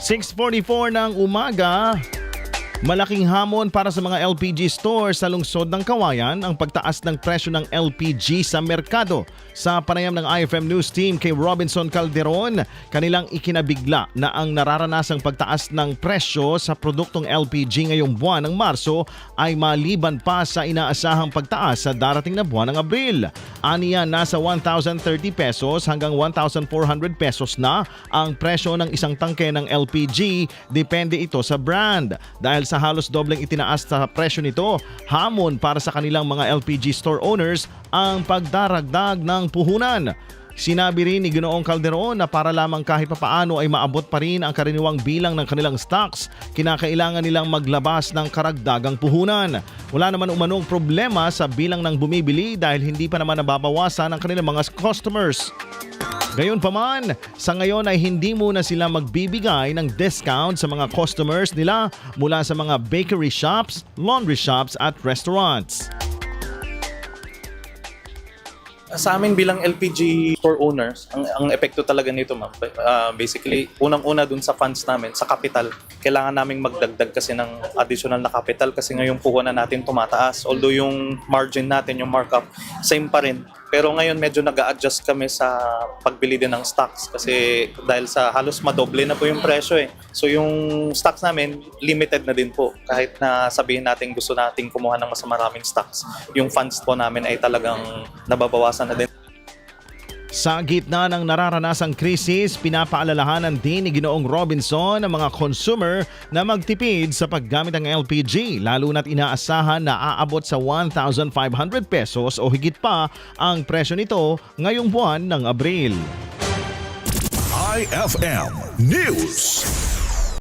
6:44 ng umaga. Malaking hamon para sa mga LPG stores sa lungsod ng Kawayan ang pagtaas ng presyo ng LPG sa merkado. Sa panayam ng IFM News Team kay Robinson Calderon, kanilang ikinabigla na ang nararanasang pagtaas ng presyo sa produktong LPG ngayong buwan ng Marso ay maliban pa sa inaasahang pagtaas sa darating na buwan ng Abril. Aniya, nasa 1,030 pesos hanggang 1,400 pesos na ang presyo ng isang tangke ng LPG, depende ito sa brand. Dahil sa halos dobleng itinaas sa presyo nito, hamon para sa kanilang mga LPG store owners ang pagdaragdag ng puhunan. Sinabi rin ni Ginoong Calderon na para lamang kahit papaano ay maabot pa rin ang karaniwang bilang ng kanilang stocks, kinakailangan nilang maglabas ng karagdagang puhunan. Wala naman umanong problema sa bilang ng bumibili dahil hindi pa naman nababawasan ang kanilang mga customers. Gayunpaman, sa ngayon ay hindi muna sila magbibigay ng discount sa mga customers nila mula sa mga bakery shops, laundry shops at restaurants. Sa amin bilang LPG store owners, ang epekto talaga nito, ma'am, basically, unang-una dun sa funds namin, sa capital. Kailangan naming magdagdag kasi ng additional na capital kasi ngayong puhunan natin tumataas. Although yung margin natin, yung markup, same pa rin. Pero ngayon medyo nag-a-adjust kami sa pagbili din ng stocks kasi dahil sa halos madoble na po yung presyo eh. So yung stocks namin, limited na din po. Kahit na sabihin natin gusto nating kumuha ng mas maraming stocks, yung funds po namin ay talagang nababawasan na din. Sa gitna ng nararanasang krisis, pinapaalalahanan din ni Ginoong Robinson ang mga consumer na magtipid sa paggamit ng LPG, lalo na't inaasahan na aabot sa 1,500 pesos o higit pa ang presyo nito ngayong buwan ng Abril. IFM News.